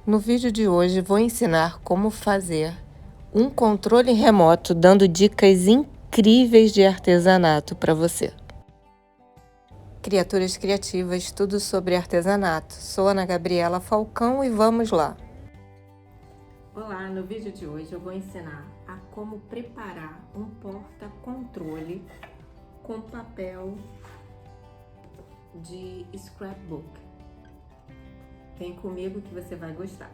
No vídeo de hoje vou ensinar como fazer um controle remoto dando dicas incríveis de artesanato para você. Criaturas criativas, tudo sobre artesanato. Sou Ana Gabriela Falcão e vamos lá! Olá, no vídeo de hoje eu vou ensinar a como preparar um porta-controle com papel de scrapbook. Vem comigo que você vai gostar.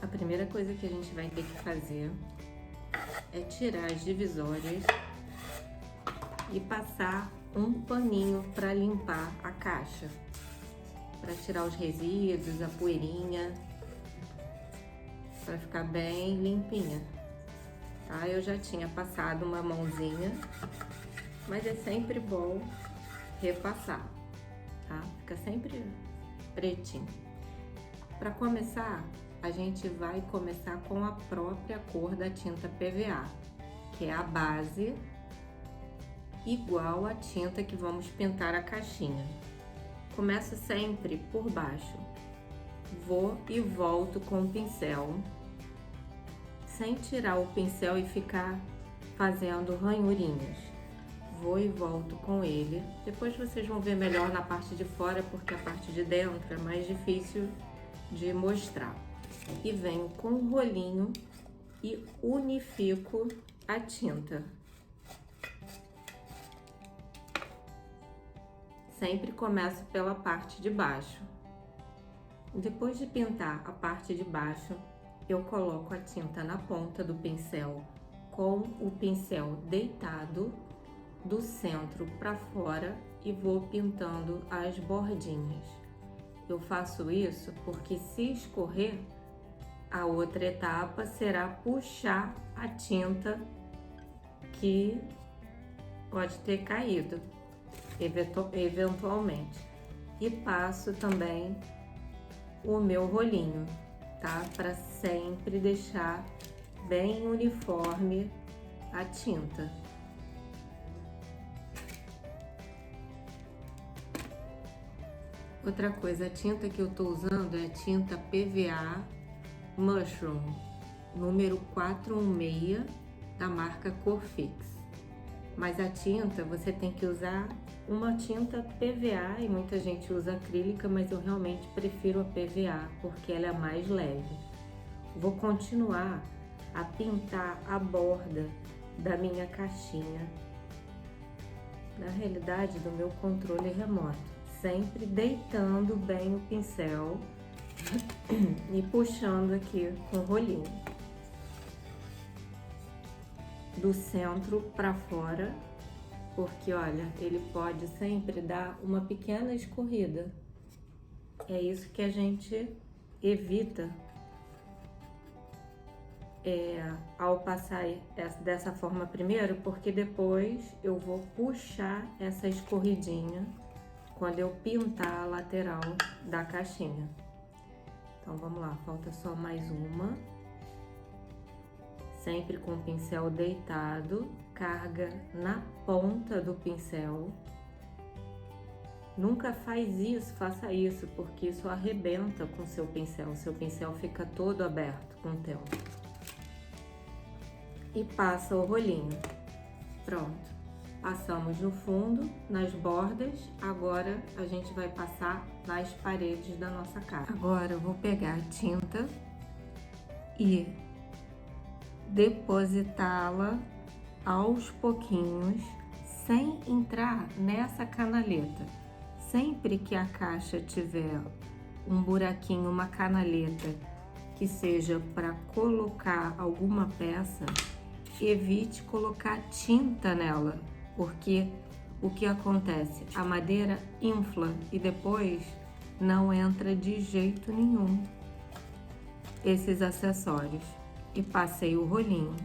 A primeira coisa que a gente vai ter que fazer é tirar as divisórias e passar um paninho para limpar a caixa, para tirar os resíduos, a poeirinha, para ficar bem limpinha. Tá? Eu já tinha passado uma mãozinha, mas é sempre bom repassar, tá? Fica sempre pretinho. Para começar, a gente vai começar com a própria cor da tinta PVA, que é a base igual à tinta que vamos pintar a caixinha. Começo sempre por baixo. Vou e volto com o pincel, sem tirar o pincel e ficar fazendo ranhurinhas. Vou e volto com ele. Depois vocês vão ver melhor na parte de fora, porque a parte de dentro é mais difícil de mostrar. E venho com um rolinho e unifico a tinta. Sempre começo pela parte de baixo. Depois de pintar a parte de baixo, eu coloco a tinta na ponta do pincel com o pincel deitado do centro para fora e vou pintando as bordinhas. Eu faço isso porque se escorrer, a outra etapa será puxar a tinta que pode ter caído eventualmente. E passo também o meu rolinho, tá? Para sempre deixar bem uniforme a tinta. Outra coisa, a tinta que eu tô usando é tinta PVA Mushroom, número 416, da marca Corfix. Mas a tinta, você tem que usar uma tinta PVA, e muita gente usa acrílica, mas eu realmente prefiro a PVA, porque ela é mais leve. Vou continuar a pintar a borda da minha caixinha, na realidade do meu controle remoto, sempre deitando bem o pincel e puxando aqui com o rolinho do centro para fora, porque olha, ele pode sempre dar uma pequena escorrida. É isso que a gente evita ao passar dessa forma primeiro, porque depois eu vou puxar essa escorridinha quando eu pintar a lateral da caixinha. Então vamos lá, falta só mais uma. Sempre com o pincel deitado, carga na ponta do pincel. Nunca faça isso, porque isso arrebenta com o seu pincel fica todo aberto com o tempo. E passa o rolinho. Pronto. Passamos no fundo, nas bordas, agora a gente vai passar nas paredes da nossa caixa. Agora eu vou pegar a tinta e depositá-la aos pouquinhos, sem entrar nessa canaleta. Sempre que a caixa tiver um buraquinho, uma canaleta que seja para colocar alguma peça, evite colocar tinta nela, porque o que acontece? A madeira infla e depois não entra de jeito nenhum esses acessórios. E passei o rolinho.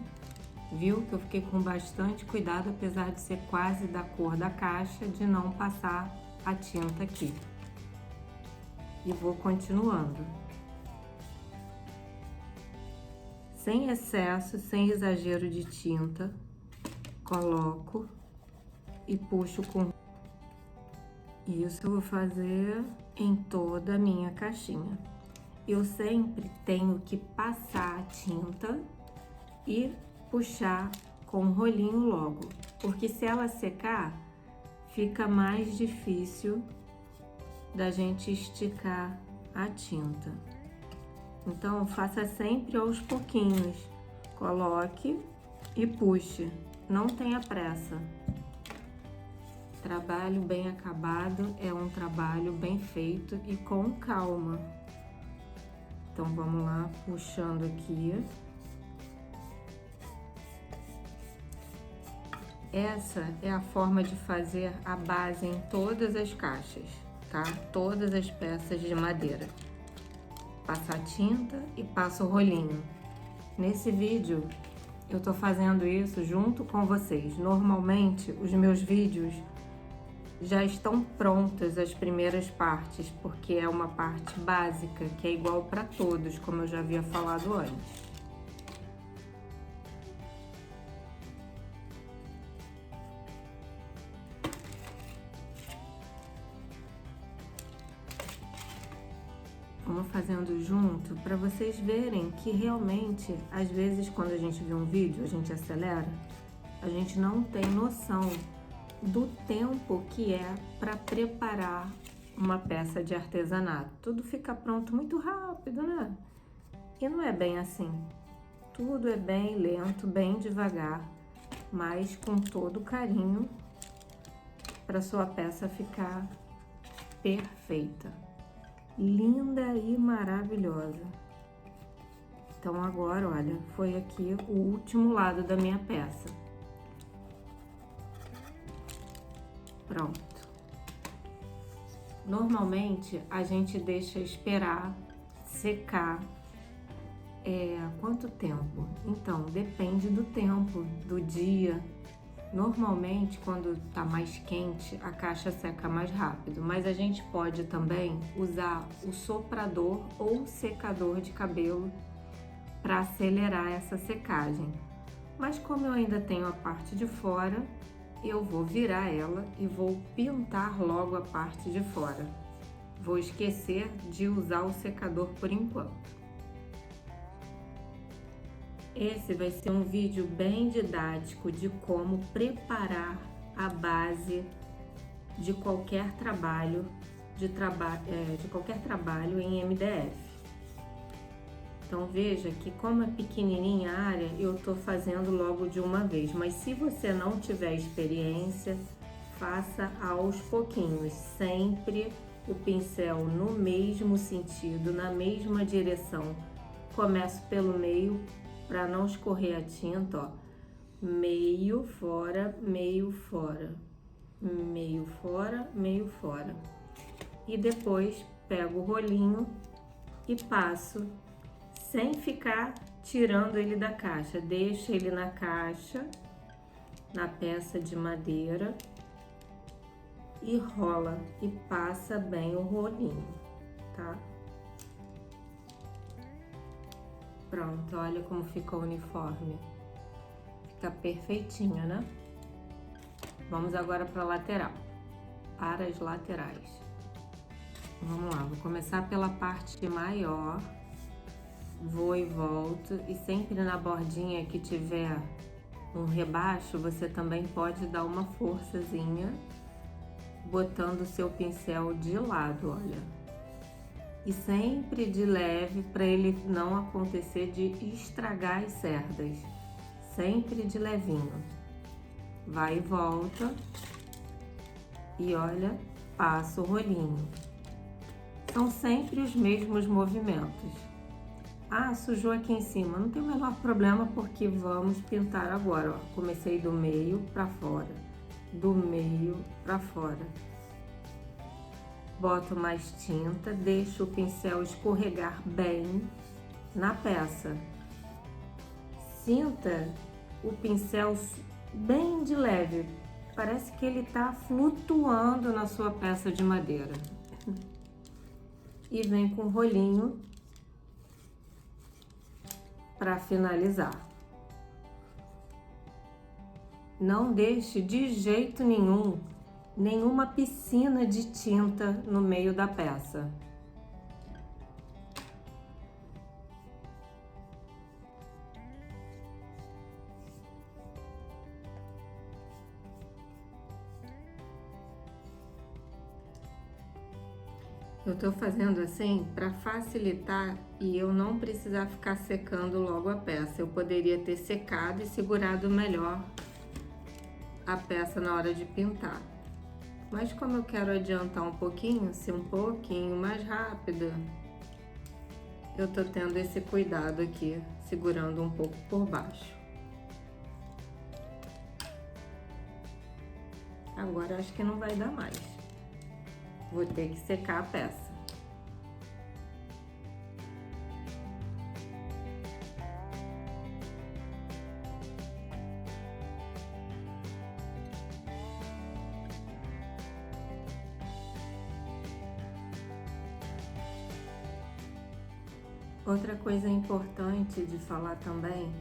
Viu que eu fiquei com bastante cuidado, apesar de ser quase da cor da caixa, de não passar a tinta aqui. E vou continuando. Sem excesso, sem exagero de tinta, coloco e puxo com... Isso eu vou fazer em toda a minha caixinha. eu sempre tenho que passar a tinta e puxar com o rolinho logo, porque se ela secar, fica mais difícil da gente esticar a tinta. Então, faça sempre aos pouquinhos. Coloque e puxe, não tenha pressa. Trabalho bem acabado é um trabalho bem feito e com calma. Então, vamos lá, puxando aqui. Essa é a forma de fazer a base em todas as caixas, tá? Todas as peças de madeira. Passa a tinta e passa o rolinho. Nesse vídeo, eu tô fazendo isso junto com vocês. Normalmente, os meus vídeos já estão prontas as primeiras partes, porque é uma parte básica, que é igual para todos, como eu já havia falado antes. Vamos fazendo junto para vocês verem que realmente, às vezes, quando a gente vê um vídeo, a gente acelera, a gente não tem noção do tempo que é para preparar uma peça de artesanato. Tudo fica pronto muito rápido, né? E não é bem assim. Tudo é bem lento, bem devagar, mas com todo carinho para sua peça ficar perfeita. Linda e maravilhosa. Então agora, olha, foi aqui o último lado da minha peça. Pronto. Normalmente a gente deixa esperar secar. Quanto tempo? Então, depende do tempo, do dia. Normalmente, quando tá mais quente, a caixa seca mais rápido, mas a gente pode também usar o soprador ou secador de cabelo para acelerar essa secagem. Mas como eu ainda tenho a parte de fora, eu vou virar ela e vou pintar logo a parte de fora. Vou esquecer de usar o secador por enquanto. Esse vai ser um vídeo bem didático de como preparar a base de qualquer trabalho, de qualquer trabalho em MDF. Então veja que como é pequenininha a área, eu tô fazendo logo de uma vez, mas se você não tiver experiência, faça aos pouquinhos, sempre o pincel no mesmo sentido, na mesma direção. Começo pelo meio, para não escorrer a tinta, ó, meio fora, meio fora, meio fora, meio fora. E depois pego o rolinho e passo, sem ficar tirando ele da caixa. Deixa ele na caixa, na peça de madeira, e rola e passa bem o rolinho, tá? Pronto, olha como ficou o uniforme. Fica perfeitinho, né? Vamos agora para a lateral, para as laterais. Vamos lá, vou começar pela parte maior. Vou e volto, e sempre na bordinha que tiver um rebaixo, você também pode dar uma forçazinha, botando o seu pincel de lado, olha. E sempre de leve, para ele não acontecer de estragar as cerdas. Sempre de levinho. Vai e volta. E olha, passa o rolinho. São sempre os mesmos movimentos. Ah, sujou aqui em cima. Não tem o menor problema, porque vamos pintar agora, ó. Comecei do meio para fora. Do meio para fora. Boto mais tinta, deixo o pincel escorregar bem na peça. Sinta o pincel bem de leve, parece que ele tá flutuando na sua peça de madeira. E vem com o rolinho para finalizar. Não deixe de jeito nenhum nenhuma piscina de tinta no meio da peça. Eu tô fazendo assim para facilitar e eu não precisar ficar secando logo a peça. Eu poderia ter secado e segurado melhor a peça na hora de pintar. Mas como eu quero adiantar um pouquinho, ser um pouquinho mais rápida, eu tô tendo esse cuidado aqui, segurando um pouco por baixo. Agora acho que não vai dar mais. Vou ter que secar a peça. Outra coisa importante de falar também,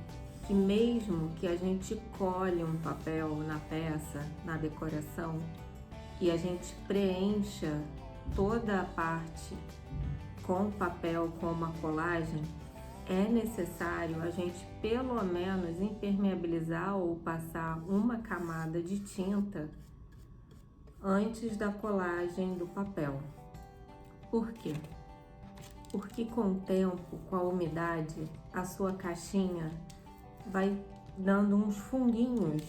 que mesmo que a gente colhe um papel na peça, na decoração, e a gente preencha toda a parte com papel, com uma colagem, é necessário a gente pelo menos impermeabilizar ou passar uma camada de tinta antes da colagem do papel. Por quê? Porque com o tempo, com a umidade, a sua caixinha vai dando uns funguinhos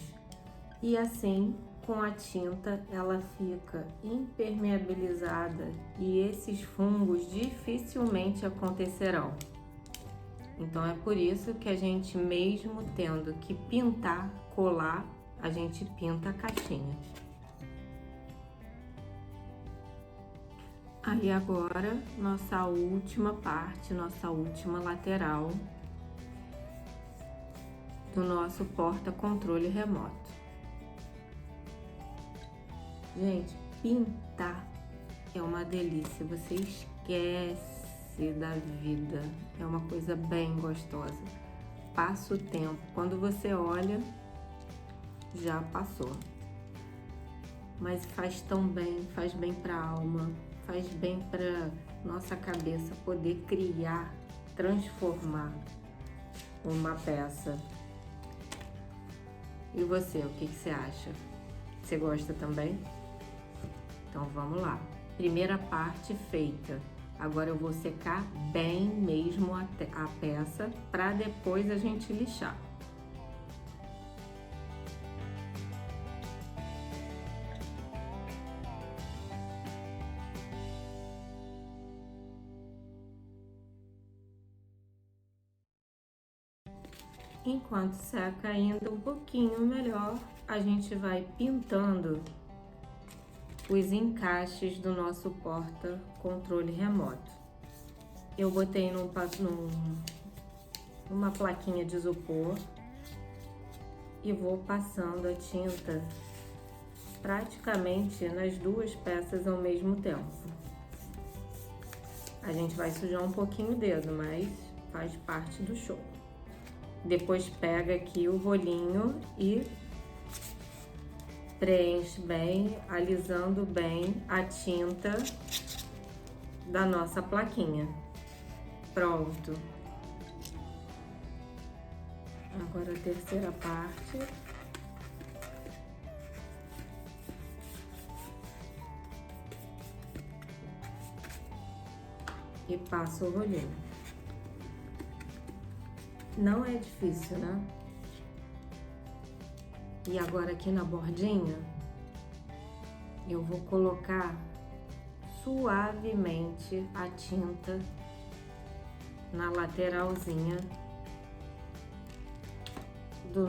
e assim, com a tinta, ela fica impermeabilizada e esses fungos dificilmente acontecerão. Então é por isso que a gente, mesmo tendo que pintar, colar, a gente pinta a caixinha. Aí agora, nossa última parte, nossa última lateral do nosso porta-controle remoto. Gente, pintar é uma delícia, você esquece da vida, é uma coisa bem gostosa. Passa o tempo, quando você olha, já passou. Mas faz tão bem, faz bem para a alma, faz bem para nossa cabeça poder criar, transformar uma peça. E você, o que você acha? Você gosta também? Então vamos lá. Primeira parte feita. Agora eu vou secar bem mesmo a peça para depois a gente lixar. Enquanto seca ainda um pouquinho melhor, a gente vai pintando os encaixes do nosso porta-controle remoto. Eu botei numa plaquinha de isopor e vou passando a tinta praticamente nas duas peças ao mesmo tempo. A gente vai sujar um pouquinho o dedo, mas faz parte do show. Depois pega aqui o rolinho e preenche bem, alisando bem a tinta da nossa plaquinha. Pronto. Agora a terceira parte. E passo o rolinho. Não é difícil, né? E agora aqui na bordinha, eu vou colocar suavemente a tinta na lateralzinha da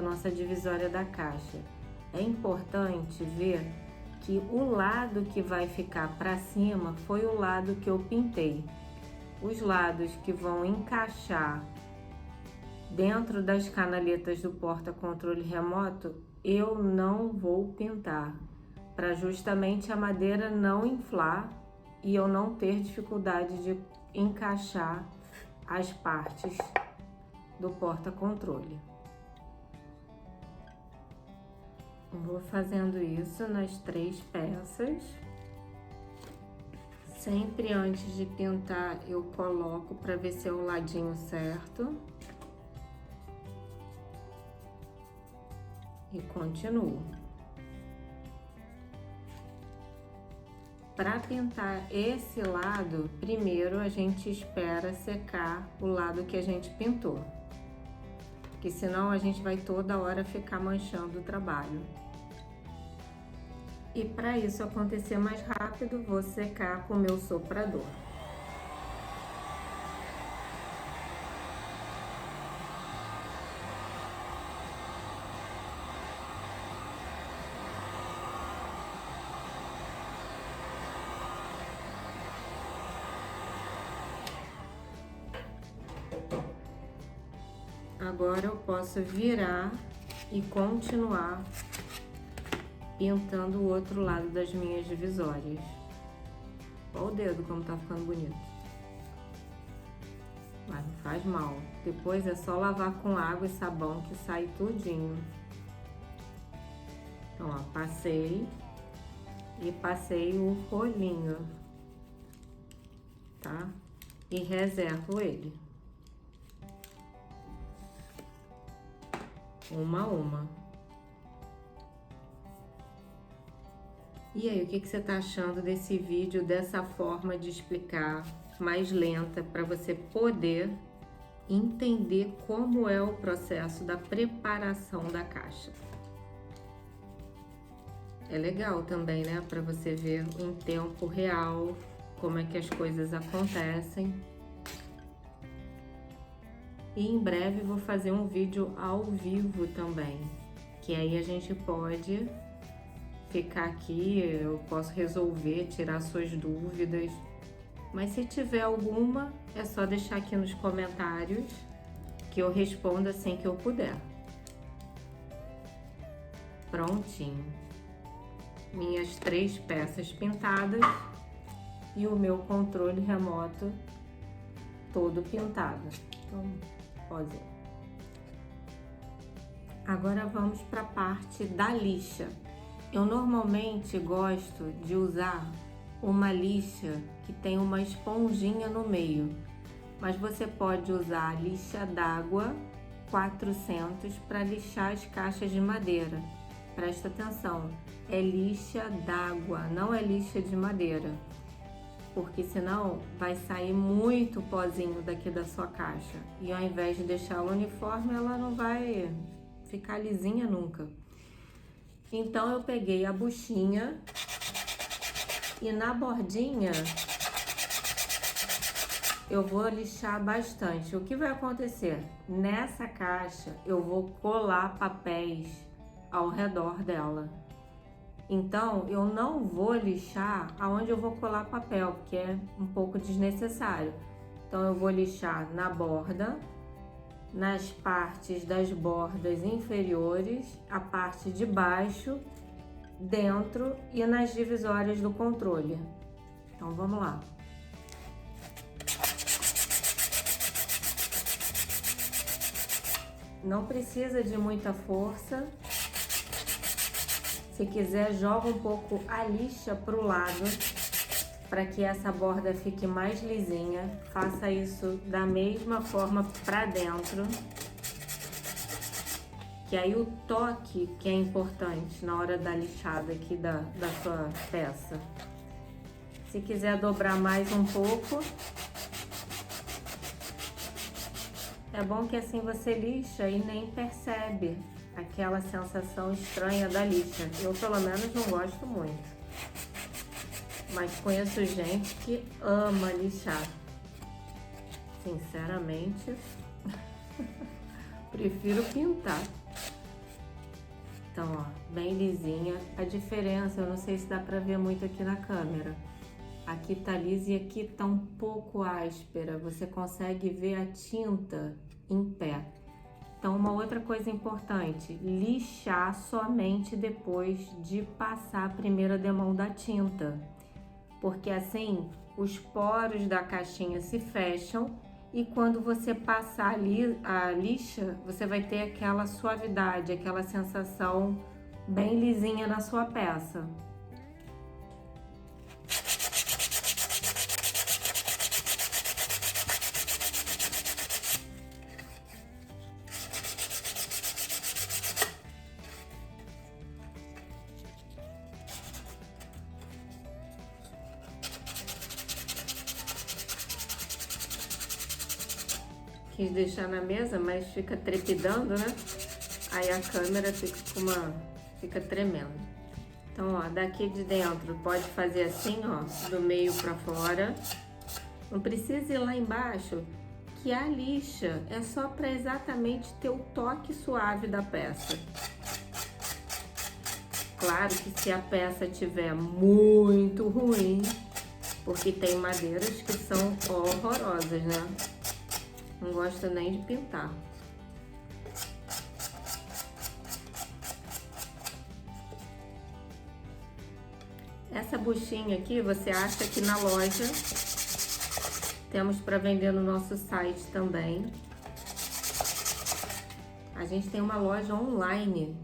nossa divisória da caixa. É importante ver que o lado que vai ficar para cima foi o lado que eu pintei. Os lados que vão encaixar dentro das canaletas do porta-controle remoto, eu não vou pintar, para justamente a madeira não inflar e eu não ter dificuldade de encaixar as partes do porta-controle. Vou fazendo isso nas 3 peças. Sempre antes de pintar eu coloco para ver se é o ladinho certo. E continuo. Para pintar esse lado, primeiro a gente espera secar o lado que a gente pintou, porque senão a gente vai toda hora ficar manchando o trabalho. E para isso acontecer mais rápido, vou secar com o meu soprador. Agora eu posso virar e continuar pintando o outro lado das minhas divisórias. Olha o dedo como tá ficando bonito. Mas não faz mal. Depois é só lavar com água e sabão que sai tudinho. Então, ó, passei o rolinho, tá? E reservo ele. Uma a uma. E aí, o que você tá achando desse vídeo, dessa forma de explicar mais lenta, para você poder entender como é o processo da preparação da caixa? É legal também, né? Para você ver em tempo real como é que as coisas acontecem. E em breve vou fazer um vídeo ao vivo também, que aí a gente pode ficar aqui, eu posso resolver, tirar suas dúvidas. Mas se tiver alguma, é só deixar aqui nos comentários que eu respondo assim que eu puder. Prontinho. Minhas 3 peças pintadas e o meu controle remoto todo pintado. Então, pode ir. Agora vamos para a parte da lixa. Eu normalmente gosto de usar uma lixa que tem uma esponjinha no meio, mas você pode usar a lixa d'água 400 para lixar as caixas de madeira. Presta atenção, é lixa d'água, não é lixa de madeira, porque senão vai sair muito pozinho daqui da sua caixa e ao invés de deixar ela uniforme, ela não vai ficar lisinha nunca. Então eu peguei a buchinha e na bordinha eu vou lixar bastante. O que vai acontecer? Nessa caixa eu vou colar papéis ao redor dela. Então eu não vou lixar aonde eu vou colar papel, porque é um pouco desnecessário. Então eu vou lixar na borda, nas partes das bordas inferiores, a parte de baixo, dentro e nas divisórias do controle. Então vamos lá. Não precisa de muita força. Se quiser, joga um pouco a lixa para o lado, para que essa borda fique mais lisinha. Faça isso da mesma forma para dentro. Que aí o toque que é importante na hora da lixada aqui da sua peça. Se quiser dobrar mais um pouco, é bom que assim você lixa e nem percebe aquela sensação estranha da lixa. Eu pelo menos não gosto muito, mas conheço gente que ama lixar. Sinceramente, prefiro pintar. Então, ó, bem lisinha. A diferença, eu não sei se dá pra ver muito aqui na câmera. Aqui tá lisa e aqui tá um pouco áspera. Você consegue ver a tinta em pé. Então, uma outra coisa importante, lixar somente depois de passar a primeira demão da tinta. Porque assim, os poros da caixinha se fecham e quando você passar ali a lixa, você vai ter aquela suavidade, aquela sensação bem lisinha na sua peça. quis deixar na mesa, mas fica trepidando, né? Aí a câmera fica tremendo. Então, ó, daqui de dentro pode fazer assim, ó, do meio para fora. Não precisa ir lá embaixo, que a lixa é só para exatamente ter o toque suave da peça. Claro que se a peça tiver muito ruim, porque tem madeiras que são horrorosas, né? Não gosto nem de pintar. Essa buchinha aqui, você acha que na loja, temos para vender no nosso site também. A gente tem uma loja online,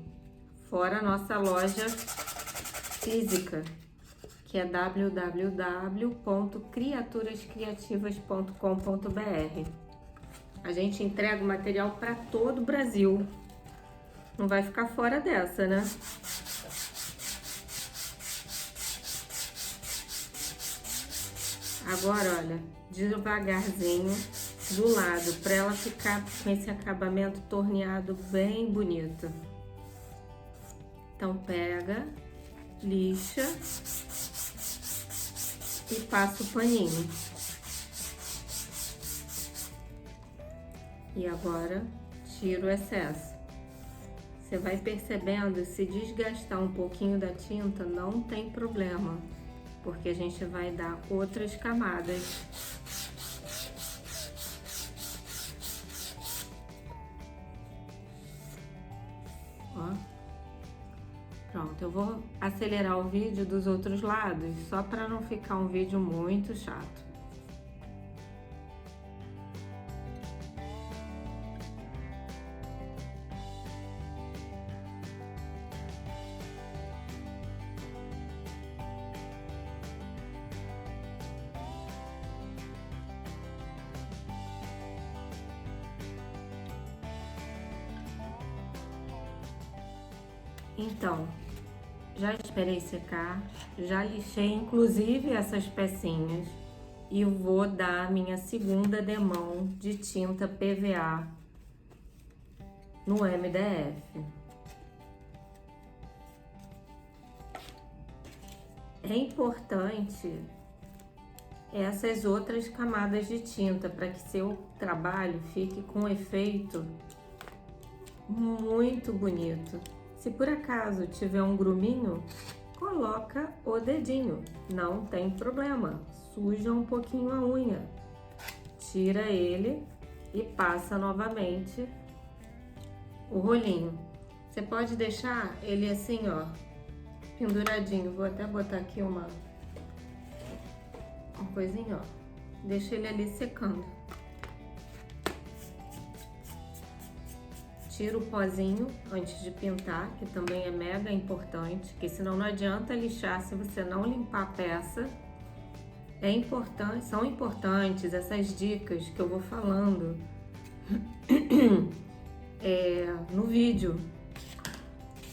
fora a nossa loja física, que é www.criaturascriativas.com.br. A gente entrega o material para todo o Brasil. Não vai ficar fora dessa, né? Agora, olha, devagarzinho do lado, para ela ficar com esse acabamento torneado bem bonito. Então pega, lixa e passa o paninho. E agora tira o excesso. Você vai percebendo, se desgastar um pouquinho da tinta, não tem problema, porque a gente vai dar outras camadas. Ó. Pronto, eu vou acelerar o vídeo dos outros lados, só para não ficar um vídeo muito chato. Então, já esperei secar, já lixei inclusive essas pecinhas e vou dar minha segunda demão de tinta PVA no MDF. É importante essas outras camadas de tinta para que seu trabalho fique com um efeito muito bonito. Se por acaso tiver um gruminho, coloca o dedinho, não tem problema. Suja um pouquinho a unha, tira ele e passa novamente o rolinho. Você pode deixar ele assim, ó, penduradinho. Vou até botar aqui uma coisinha, ó. Deixa ele ali secando. Tira o pozinho antes de pintar, que também é mega importante, porque senão não adianta lixar se você não limpar a peça. É importante, são importantes essas dicas que eu vou falando no vídeo.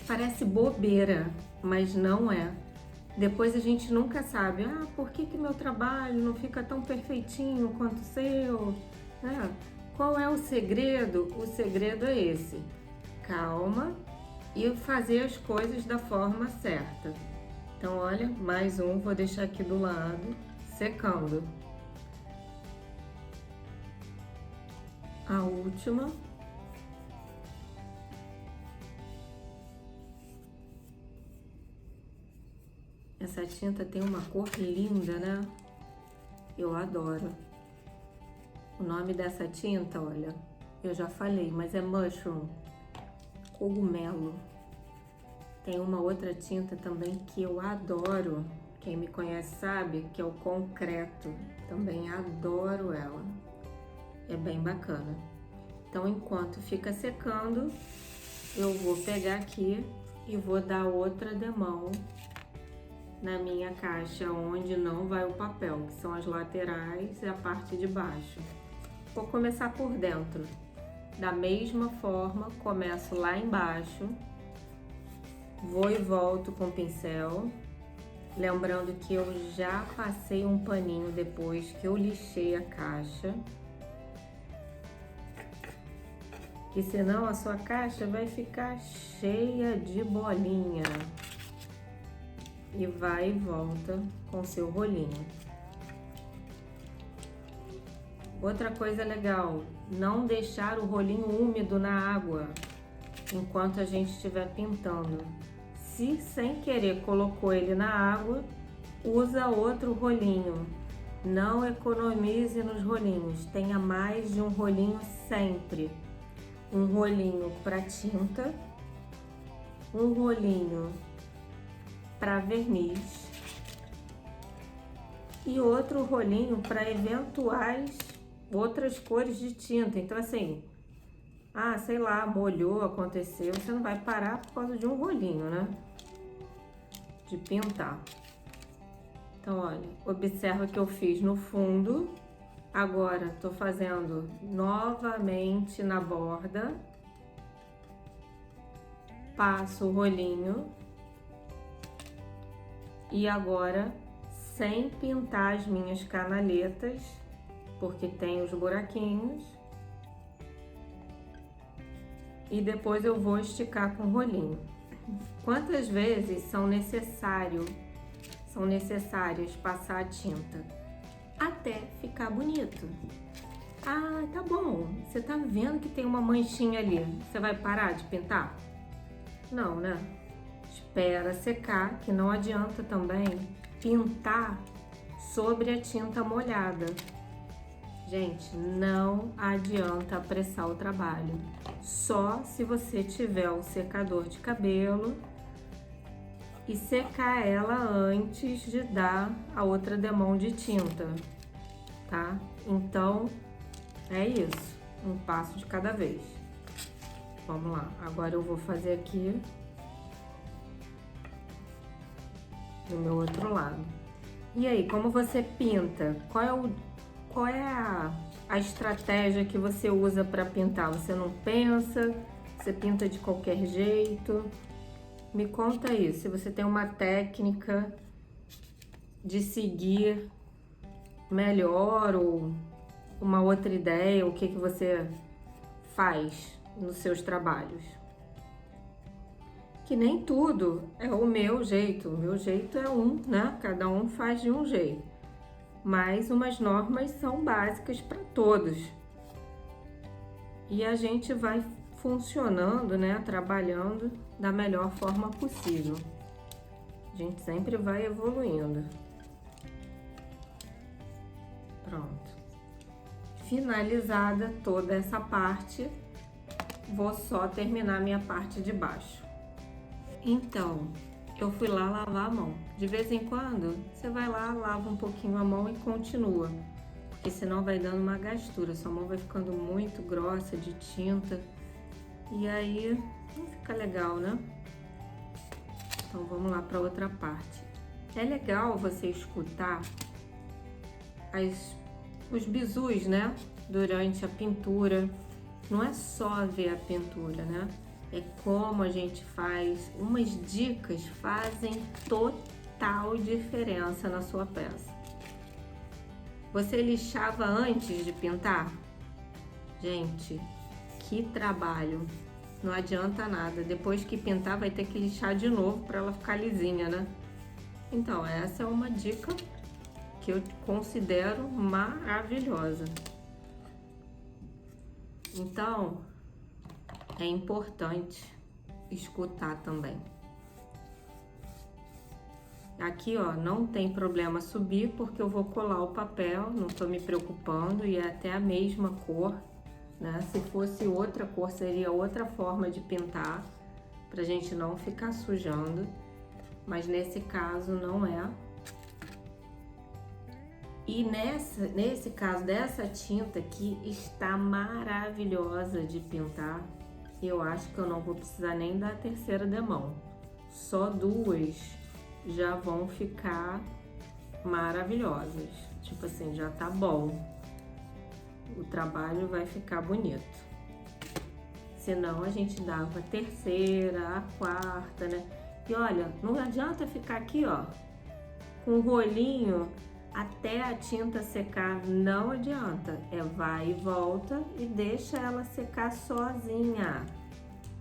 Parece bobeira, mas não é. Depois a gente nunca sabe, por que meu trabalho não fica tão perfeitinho quanto o seu? Qual é o segredo? O segredo é esse: calma e fazer as coisas da forma certa. Então, olha, mais um, vou deixar aqui do lado, secando. A última. Essa tinta tem uma cor linda, né? Eu adoro. O nome dessa tinta, olha, eu já falei, mas é Mushroom, cogumelo. Tem uma outra tinta também que eu adoro, quem me conhece sabe, que é o Concreto. Também adoro ela, é bem bacana. Então, enquanto fica secando, eu vou pegar aqui e vou dar outra demão na minha caixa onde não vai o papel, que são as laterais e a parte de baixo. Vou começar por dentro. Da mesma forma, começo lá embaixo, vou e volto com o pincel, lembrando que eu já passei um paninho depois que eu lixei a caixa. que senão a sua caixa vai ficar cheia de bolinha. E vai e volta com seu rolinho. Outra coisa legal, não deixar o rolinho úmido na água enquanto a gente estiver pintando. Se sem querer colocou ele na água, usa outro rolinho. Não economize nos rolinhos, tenha mais de um rolinho sempre. Um rolinho para tinta, um rolinho para verniz e outro rolinho para eventuais outras cores de tinta. Então assim, sei lá, molhou, aconteceu, você não vai parar por causa de um rolinho, né? De pintar. Então, olha, observa que eu fiz no fundo, agora tô fazendo novamente na borda, passo o rolinho e agora, sem pintar as minhas canaletas, porque tem os buraquinhos, e depois eu vou esticar com o rolinho. Quantas vezes são necessárias passar a tinta? Até ficar bonito. Tá bom, você tá vendo que tem uma manchinha ali, você vai parar de pintar? Não, né? Espera secar, que não adianta também pintar sobre a tinta molhada. Gente, não adianta apressar o trabalho. Só se você tiver um secador de cabelo e secar ela antes de dar a outra demão de tinta, tá? Então, é isso. Um passo de cada vez. Vamos lá. Agora eu vou fazer aqui no meu outro lado. E aí, como você pinta? Qual é a estratégia que você usa para pintar? Você não pensa? Você pinta de qualquer jeito? Me conta isso, se você tem uma técnica de seguir melhor ou uma outra ideia, o que você faz nos seus trabalhos. Que nem tudo é o meu jeito é um, né? Cada um faz de um jeito. Mas umas normas são básicas para todos. E a gente vai funcionando, né? Trabalhando da melhor forma possível. A gente sempre vai evoluindo. Pronto. Finalizada toda essa parte, vou só terminar minha parte de baixo. Então, eu fui lá lavar a mão. De vez em quando, você vai lá, lava um pouquinho a mão e continua. Porque senão vai dando uma gastura, sua mão vai ficando muito grossa de tinta. E aí, não fica legal, né? Então, vamos lá para outra parte. É legal você escutar os bizus, né? Durante a pintura. Não é só ver a pintura, né? É como a gente faz. Umas dicas fazem total diferença na sua peça. Você lixava antes de pintar? Gente, que trabalho! Não adianta nada. Depois que pintar, vai ter que lixar de novo para ela ficar lisinha, né? Então, essa é uma dica que eu considero maravilhosa. Então, é importante escutar também. Aqui, ó, não tem problema subir porque eu vou colar o papel, não tô me preocupando e é até a mesma cor, né? Se fosse outra cor, seria outra forma de pintar, pra gente não ficar sujando, mas nesse caso não é. E nesse caso dessa tinta aqui está maravilhosa de pintar. Eu acho que eu não vou precisar nem da terceira demão. Só duas já vão ficar maravilhosas. Tipo assim, já tá bom. O trabalho vai ficar bonito. Senão a gente dava a terceira, a quarta, né? E olha, não adianta ficar aqui, ó, com o rolinho Até a tinta secar não adianta, vai e volta e deixa ela secar sozinha.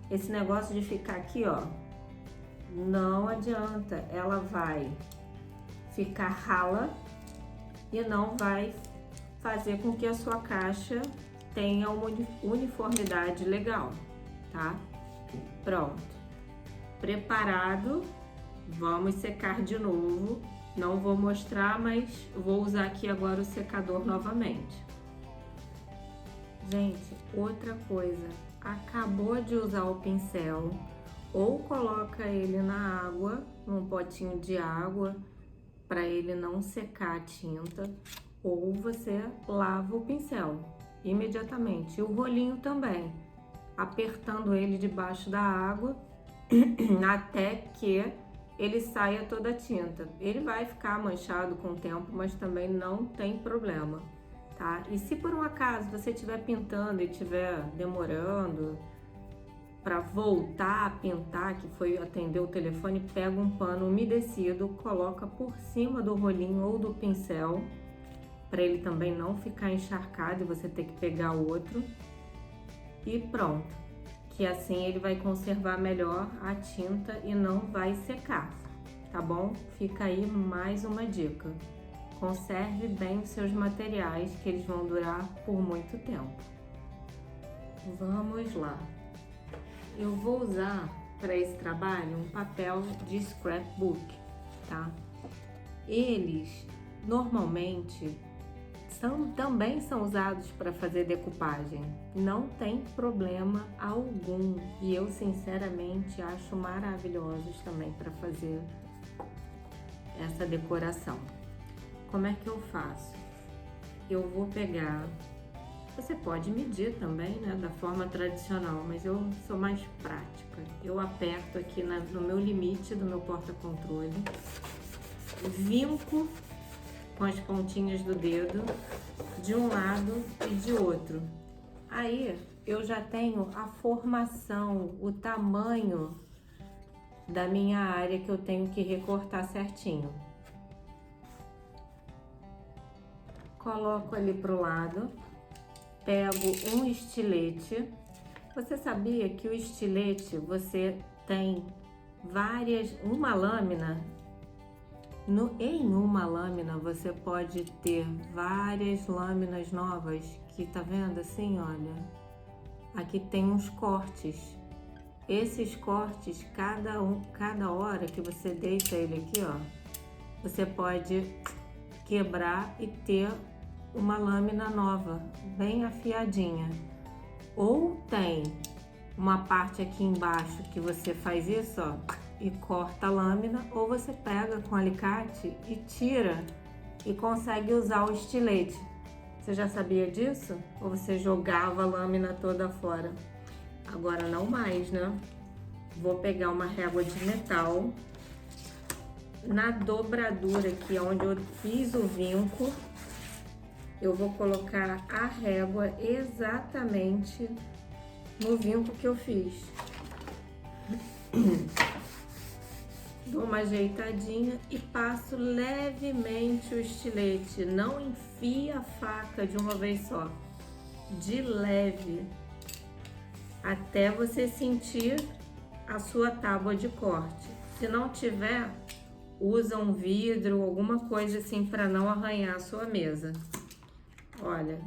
Esse negócio de ficar aqui, ó, não adianta, ela vai ficar rala e não vai fazer com que a sua caixa tenha uma uniformidade legal, tá? Pronto, preparado, vamos secar de novo. Não vou mostrar, mas vou usar aqui agora o secador novamente. Gente, outra coisa, acabou de usar o pincel, ou coloca ele na água, num potinho de água, para ele não secar a tinta, ou você lava o pincel imediatamente. E o rolinho também, apertando ele debaixo da água até que ele saia toda a tinta. Ele vai ficar manchado com o tempo, mas também não tem problema, tá? E se por um acaso você estiver pintando e estiver demorando para voltar a pintar, que foi atender o telefone, pega um pano umedecido, coloca por cima do rolinho ou do pincel, para ele também não ficar encharcado e você ter que pegar outro. E pronto, que assim ele vai conservar melhor a tinta e não vai secar, tá bom? Fica aí mais uma dica. Conserve bem os seus materiais, que eles vão durar por muito tempo. Vamos lá. Eu vou usar para esse trabalho um papel de scrapbook, tá? Eles normalmente também são usados para fazer decupagem, não tem problema algum, e eu sinceramente acho maravilhosos também para fazer essa decoração. Como é que eu faço? Eu vou pegar, você pode medir também, né, da forma tradicional, mas eu sou mais prática. Eu aperto aqui no meu limite do meu porta-controle, vinco com as pontinhas do dedo de um lado e de outro. Aí eu já tenho a formação, o tamanho da minha área que eu tenho que recortar certinho. Coloco ali pro lado, pego um estilete. Você sabia que o estilete você tem uma lâmina? Em uma lâmina você pode ter várias lâminas novas, que tá vendo assim, olha? Aqui tem uns cortes. Esses cortes, cada hora que você deixa ele aqui, ó, você pode quebrar e ter uma lâmina nova, bem afiadinha. Ou tem uma parte aqui embaixo que você faz isso, ó, e corta a lâmina, ou você pega com alicate e tira e consegue usar o estilete. Você já sabia disso? Ou você jogava a lâmina toda fora? Agora não mais, né? Vou pegar uma régua de metal, na dobradura aqui onde eu fiz o vinco, eu vou colocar a régua exatamente no vinco que eu fiz. Dou uma ajeitadinha e passo levemente o estilete. Não enfia a faca de uma vez só, de leve, até você sentir a sua tábua de corte. Se não tiver, usa um vidro, alguma coisa assim para não arranhar a sua mesa. Olha,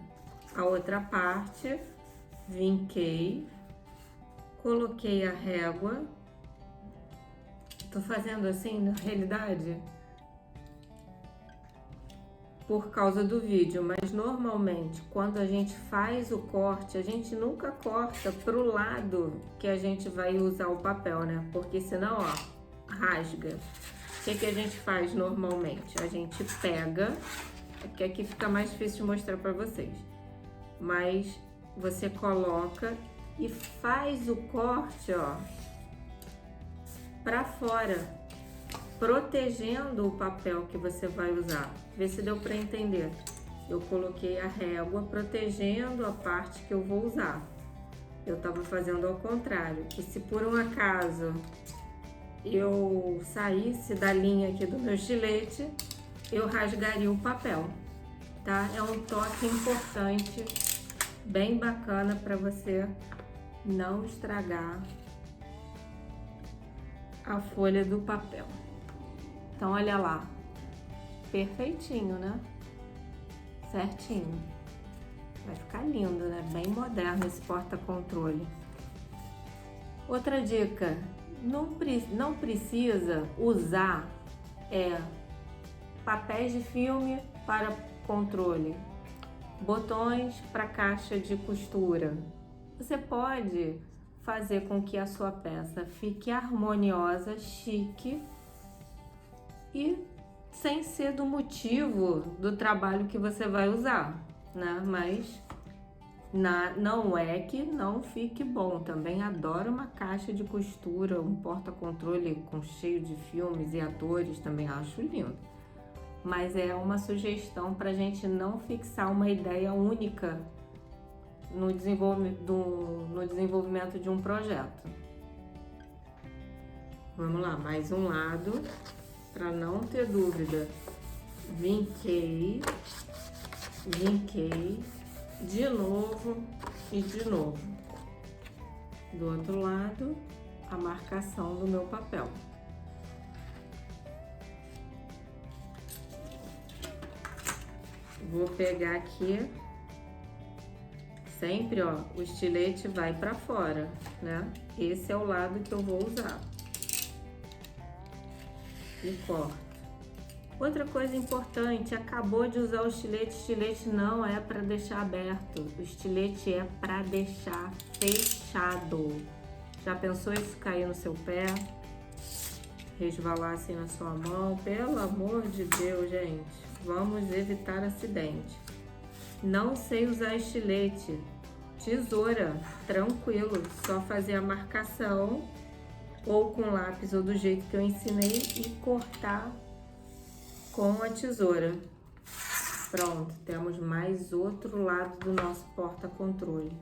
a outra parte, vinquei, coloquei a régua. Tô fazendo assim, na realidade, por causa do vídeo, mas normalmente quando a gente faz o corte, a gente nunca corta pro lado que a gente vai usar o papel, né? Porque senão, ó, rasga. O que a gente faz normalmente? A gente pega, porque aqui fica mais difícil de mostrar para vocês, mas você coloca e faz o corte, ó, para fora, protegendo o papel que você vai usar. Vê se deu para entender. Eu coloquei a régua protegendo a parte que eu vou usar. Eu estava fazendo ao contrário. E se por um acaso eu saísse da linha aqui do meu estilete, eu rasgaria o papel, tá? É um toque importante, bem bacana para você não estragar a folha do papel. Então, olha lá, perfeitinho, né? Certinho. Vai ficar lindo, né? Bem moderno esse porta-controle. Outra dica, não precisa usar papéis de filme para controle, botões para caixa de costura. Você pode fazer com que a sua peça fique harmoniosa, chique e sem ser do motivo do trabalho que você vai usar, né? Mas não é que não fique bom. Também adoro uma caixa de costura, um porta-controle cheio de filmes e atores, também acho lindo. Mas é uma sugestão para a gente não fixar uma ideia única no desenvolvimento de um projeto. Vamos lá, mais um lado, para não ter dúvida. Vinquei, de novo e de novo. Do outro lado, a marcação do meu papel. Vou pegar aqui, sempre, ó, o estilete vai para fora, né? Esse é o lado que eu vou usar. E corto. Outra coisa importante, acabou de usar o estilete não é para deixar aberto, o estilete é para deixar fechado. Já pensou isso cair no seu pé? Resvalar assim na sua mão? Pelo amor de Deus, gente, vamos evitar acidente. Não sei usar estilete, tesoura, tranquilo, só fazer a marcação ou com lápis ou do jeito que eu ensinei e cortar com a tesoura. Pronto, temos mais outro lado do nosso porta-controle.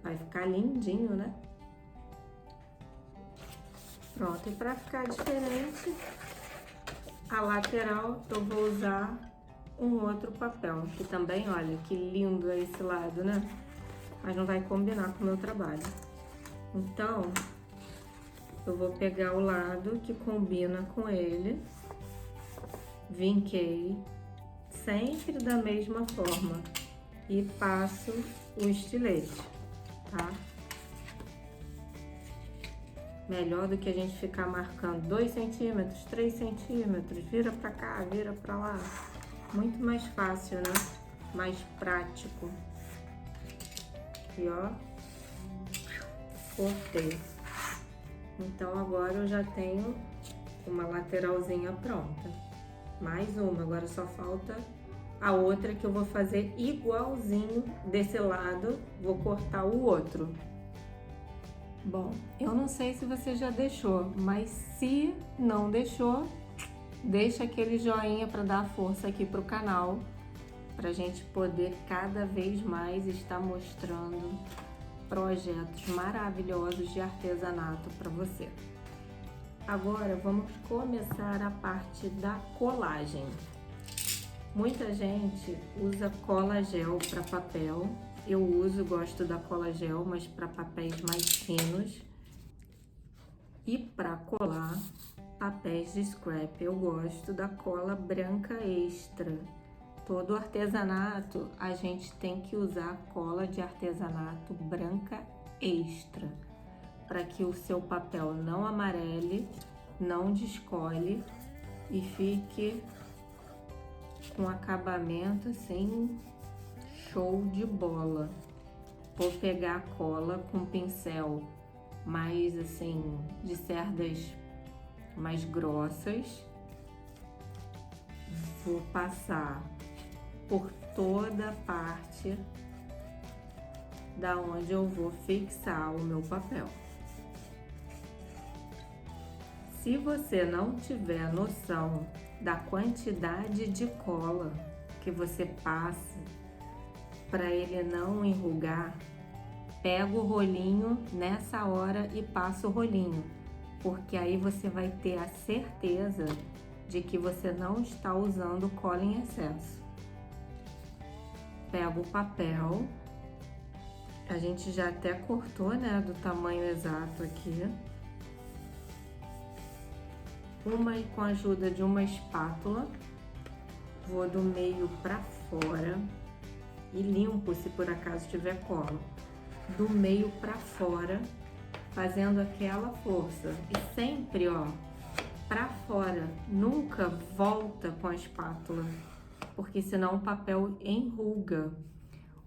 Vai ficar lindinho, né? Pronto, e para ficar diferente, a lateral eu vou usar um outro papel, que também, olha, que lindo é esse lado, né? Mas não vai combinar com o meu trabalho. Então, eu vou pegar o lado que combina com ele, vinquei, sempre da mesma forma, e passo o estilete, tá? Melhor do que a gente ficar marcando 2 centímetros, 3 centímetros, vira pra cá, vira pra lá. Muito mais fácil, né? Mais prático. E ó, cortei. Então agora eu já tenho uma lateralzinha pronta. Mais uma, agora só falta a outra que eu vou fazer igualzinho desse lado, vou cortar o outro. Bom, eu não sei se você já deixou, mas se não deixou, deixa aquele joinha para dar força aqui pro canal, pra gente poder cada vez mais estar mostrando projetos maravilhosos de artesanato para você. Agora vamos começar a parte da colagem. Muita gente usa cola gel para papel. Eu gosto da cola gel, mas para papéis mais finos. E para colar papéis de scrap, eu gosto da cola branca extra. Todo artesanato a gente tem que usar cola de artesanato branca extra, para que o seu papel não amarele, não descole e fique com acabamento assim, show de bola. Vou pegar a cola com pincel mais assim, de cerdas mais grossas, vou passar por toda a parte da onde eu vou fixar o meu papel. Se você não tiver noção da quantidade de cola que você passa para ele não enrugar, pega o rolinho nessa hora e passa o rolinho, porque aí você vai ter a certeza de que você não está usando cola em excesso. Pega o papel, a gente já até cortou, né, do tamanho exato aqui. Com a ajuda de uma espátula, vou do meio para fora e limpo se por acaso tiver cola. Do meio para fora, fazendo aquela força. E sempre, ó, para fora, nunca volta com a espátula, porque senão o papel enruga.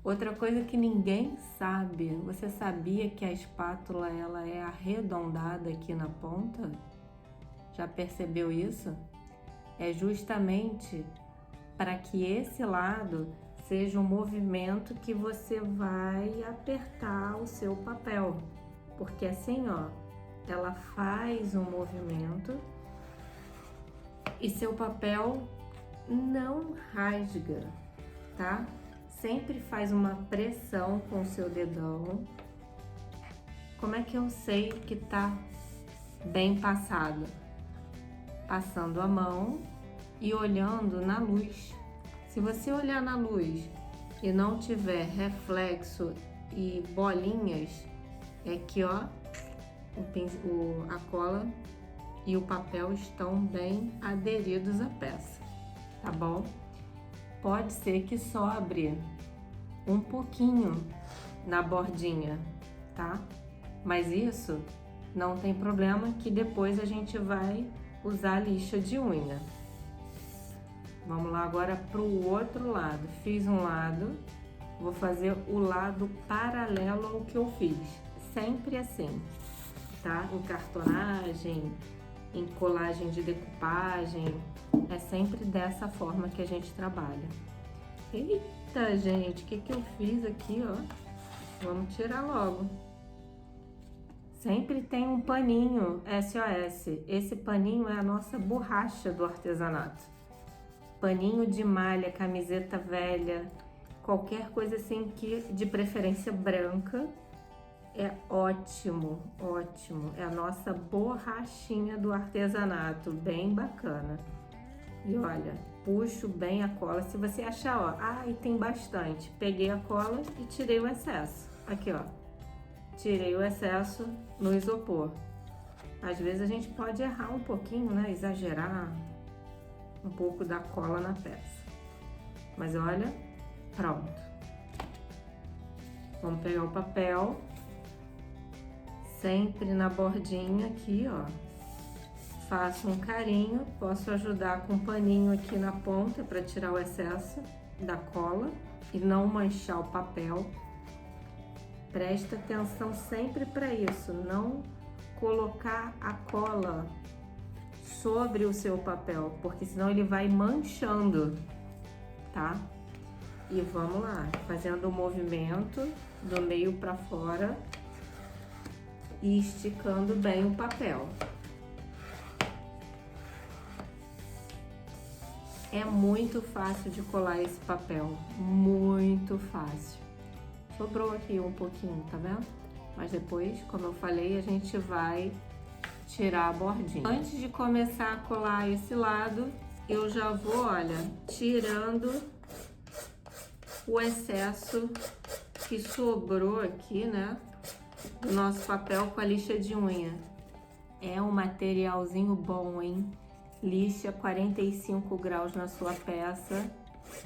Outra coisa que ninguém sabe, você sabia que a espátula ela é arredondada aqui na ponta? Já percebeu isso? É justamente para que esse lado seja um movimento que você vai apertar o seu papel, porque assim, ó, ela faz um movimento e seu papel não rasga, tá? Sempre faz uma pressão com o seu dedão. Como é que eu sei que tá bem passado? Passando a mão e olhando na luz. Se você olhar na luz e não tiver reflexo e bolinhas, é que ó, a cola e o papel estão bem aderidos à peça, tá bom? Pode ser que sobre um pouquinho na bordinha, tá? Mas isso não tem problema, que depois a gente vai usar a lixa de unha. Vamos lá agora para o outro lado. Fiz um lado, vou fazer o lado paralelo ao que eu fiz. Sempre assim, tá? Em cartonagem, em colagem de decupagem, é sempre dessa forma que a gente trabalha. Eita, gente, o que eu fiz aqui, ó? Vamos tirar logo. Sempre tem um paninho SOS. Esse paninho é a nossa borracha do artesanato. Paninho de malha, camiseta velha, qualquer coisa assim que de preferência branca, é ótimo, ótimo. É a nossa borrachinha do artesanato, bem bacana. E olha, puxo bem a cola. Se você achar, ó, ai, tem bastante. Peguei a cola e tirei o excesso. Aqui, ó. Tirei o excesso no isopor. Às vezes a gente pode errar um pouquinho, né? Exagerar um pouco da cola na peça. Mas olha, pronto. Vamos pegar o papel. Sempre na bordinha aqui, ó. Faço um carinho, posso ajudar com um paninho aqui na ponta para tirar o excesso da cola e não manchar o papel. Presta atenção sempre para isso, não colocar a cola sobre o seu papel, porque senão ele vai manchando, tá? E vamos lá, fazendo o movimento do meio para fora e esticando bem o papel. É muito fácil de colar esse papel, muito fácil. Sobrou aqui um pouquinho, tá vendo? Mas depois, como eu falei, a gente vai tirar a bordinha. Antes de começar a colar esse lado, eu já vou, olha, tirando o excesso que sobrou aqui, né? Do nosso papel com a lixa de unha. É um materialzinho bom, hein? Lixa 45 graus na sua peça,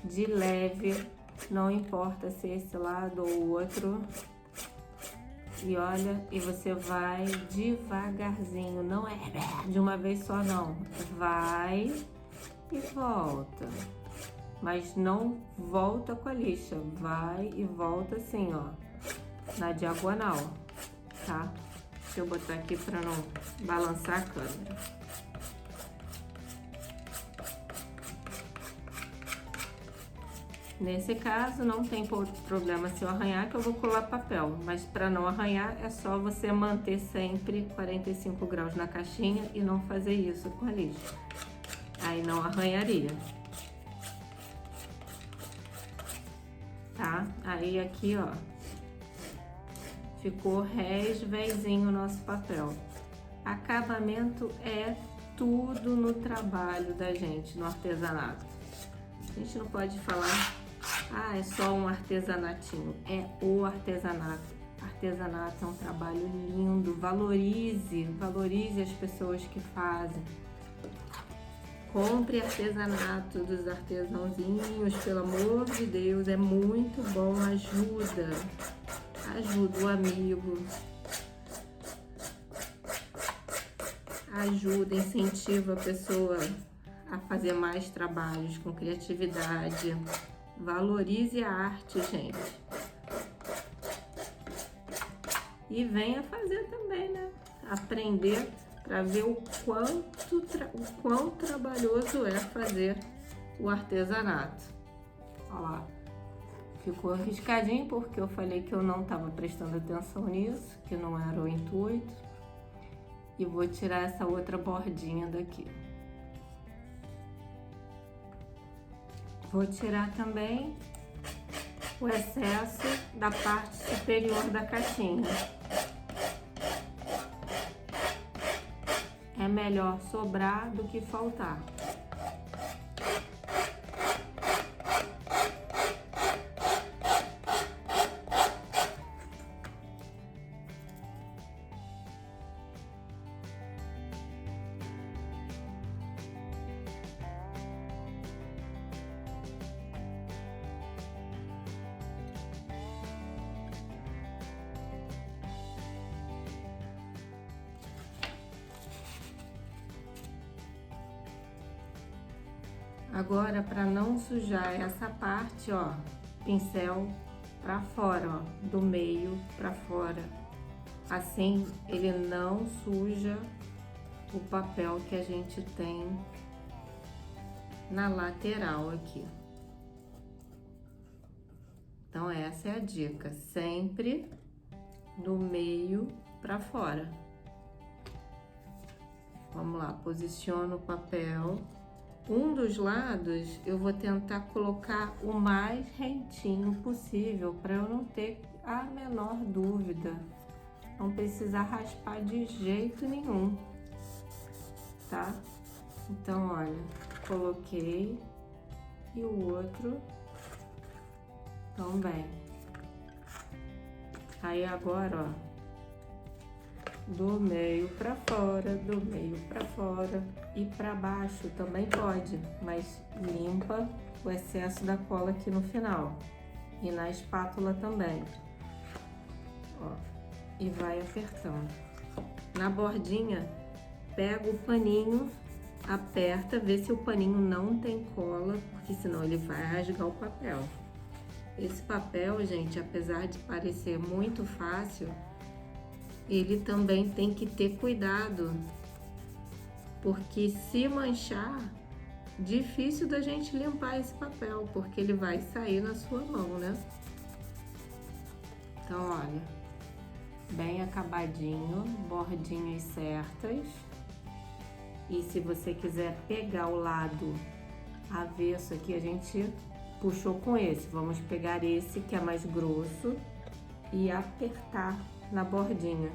de leve, não importa se é esse lado ou o outro. E olha, e você vai devagarzinho, não é de uma vez só não. Vai e volta. Mas não volta com a lixa, vai e volta assim, ó, na diagonal, tá? Deixa eu botar aqui para não balançar a câmera. Nesse caso, não tem problema se eu arranhar, que eu vou colar papel. Mas para não arranhar, é só você manter sempre 45 graus na caixinha e não fazer isso com a lixa. Aí não arranharia. Tá? Aí aqui, ó, ficou resvezinho o nosso papel. Acabamento é tudo no trabalho da gente, no artesanato. A gente não pode falar, ah, é só um artesanatinho. É o artesanato. Artesanato é um trabalho lindo. Valorize as pessoas que fazem. Compre artesanato dos artesãozinhos, pelo amor de Deus, é muito bom, ajuda o amigo, ajuda, incentiva a pessoa a fazer mais trabalhos com criatividade. Valorize a arte, gente. E venha fazer também, né? Aprender para ver o quão trabalhoso é fazer o artesanato. Olha lá, ficou arriscadinho porque eu falei que eu não estava prestando atenção nisso, que não era o intuito. E vou tirar essa outra bordinha daqui. Vou tirar também o excesso da parte superior da caixinha. É melhor sobrar do que faltar. Agora, para não sujar essa parte, ó, pincel para fora, ó, do meio para fora. Assim, ele não suja o papel que a gente tem na lateral aqui. Então, essa é a dica, sempre do meio para fora. Vamos lá, posiciona o papel. Um dos lados eu vou tentar colocar o mais rentinho possível para eu não ter a menor dúvida, não precisar raspar de jeito nenhum, tá? Então, olha, coloquei e o outro também. Aí agora, ó, do meio para fora, do meio para fora e para baixo também pode, mas limpa o excesso da cola aqui no final e na espátula também, ó, e vai apertando. Na bordinha, pega o paninho, aperta, vê se o paninho não tem cola, porque senão ele vai rasgar o papel. Esse papel, gente, apesar de parecer muito fácil, ele também tem que ter cuidado, porque se manchar, difícil da gente limpar esse papel, porque ele vai sair na sua mão, né? Então, olha, bem acabadinho, bordinhas certas. E se você quiser pegar o lado avesso aqui, a gente puxou com esse. Vamos pegar esse que é mais grosso e apertar na bordinha.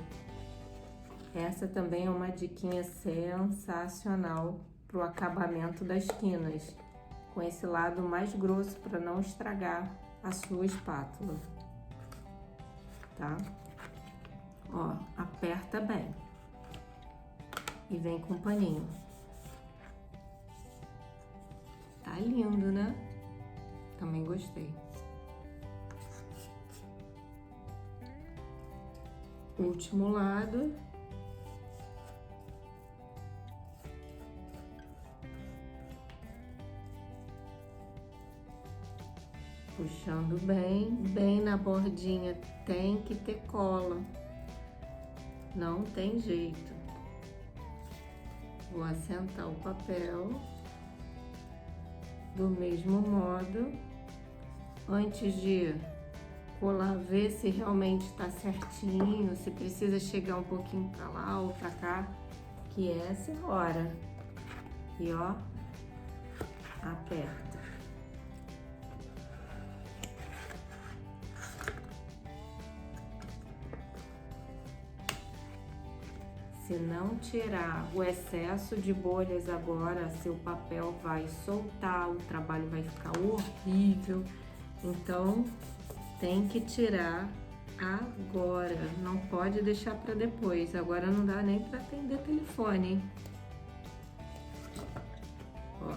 Essa também é uma diquinha sensacional para o acabamento das quinas, com esse lado mais grosso para não estragar a sua espátula, tá? Ó, aperta bem e vem com o paninho. Tá lindo, né? Também gostei. Último lado. Puxando bem na bordinha, tem que ter cola. Não tem jeito. Vou assentar o papel do mesmo modo. Antes de colar, ver se realmente está certinho, se precisa chegar um pouquinho para lá ou para cá, que essa é a hora. E ó, aperta. Se não tirar o excesso de bolhas agora, seu papel vai soltar, o trabalho vai ficar horrível. Então, tem que tirar agora, não pode deixar para depois. Agora não dá nem para atender telefone, hein? Ó.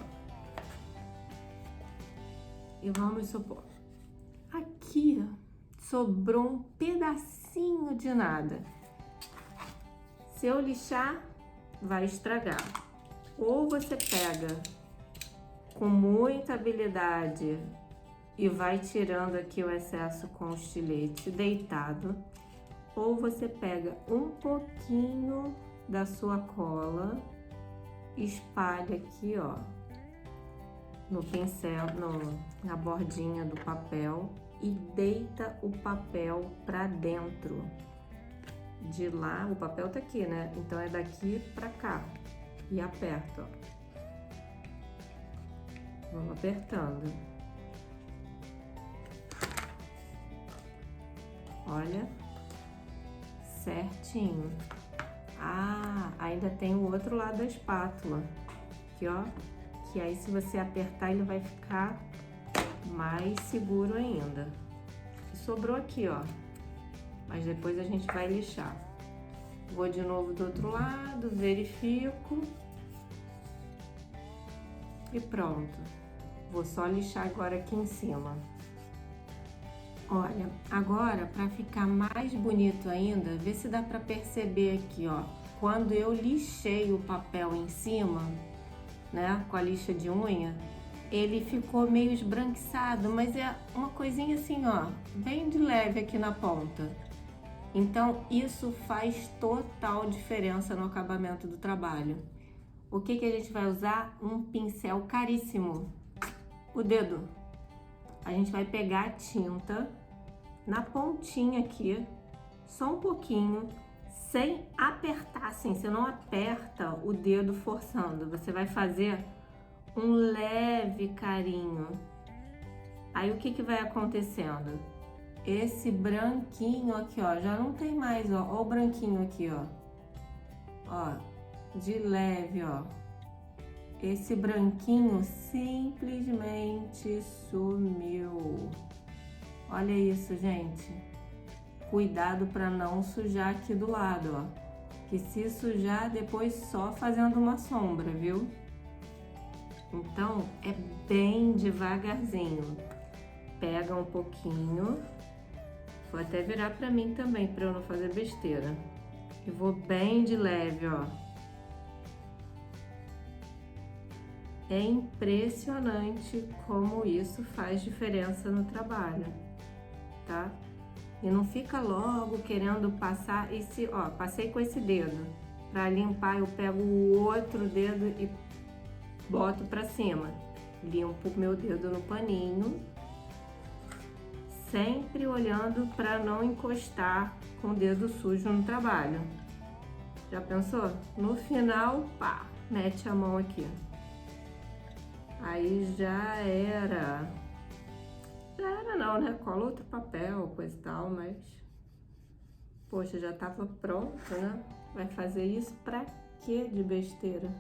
E vamos supor, aqui sobrou um pedacinho de nada. Se eu lixar, vai estragar. Ou você pega com muita habilidade e vai tirando aqui o excesso com o estilete deitado, ou você pega um pouquinho da sua cola, espalha aqui, ó, no pincel, na bordinha do papel e deita o papel para dentro. De lá, o papel tá aqui, né? Então é daqui pra cá e aperta, ó. Vamos apertando. Olha, certinho. Ah, ainda tem o outro lado da espátula, aqui, ó, que aí se você apertar ele vai ficar mais seguro ainda. E sobrou aqui, ó, mas depois a gente vai lixar. Vou de novo do outro lado, verifico e pronto. Vou só lixar agora aqui em cima. Olha, agora para ficar mais bonito ainda, vê se dá para perceber aqui, ó. Quando eu lixei o papel em cima, né, com a lixa de unha, ele ficou meio esbranquiçado, mas é uma coisinha assim, ó, bem de leve aqui na ponta. Então, isso faz total diferença no acabamento do trabalho. O que que a gente vai usar? Um pincel caríssimo. O dedo. A gente vai pegar a tinta na pontinha aqui, só um pouquinho, sem apertar, assim, você não aperta o dedo forçando, você vai fazer um leve carinho. Aí o que que vai acontecendo? Esse branquinho aqui, ó, já não tem mais, ó, ó o branquinho aqui, ó, ó, de leve, ó. Esse branquinho simplesmente sumiu. Olha isso, gente. Cuidado para não sujar aqui do lado, ó. Que se sujar, depois só fazendo uma sombra, viu? Então, é bem devagarzinho. Pega um pouquinho. Vou até virar para mim também, para eu não fazer besteira. E vou bem de leve, ó. É impressionante como isso faz diferença no trabalho, tá? E não fica logo querendo passar esse, ó, passei com esse dedo. Para limpar, eu pego o outro dedo e boto para cima. Limpo o meu dedo no paninho, sempre olhando para não encostar com o dedo sujo no trabalho. Já pensou? No final, pá, mete a mão aqui. Aí já era. Já era não, né? Cola outro papel, coisa e tal, mas... Poxa, já tava pronto, né? Vai fazer isso pra quê de besteira?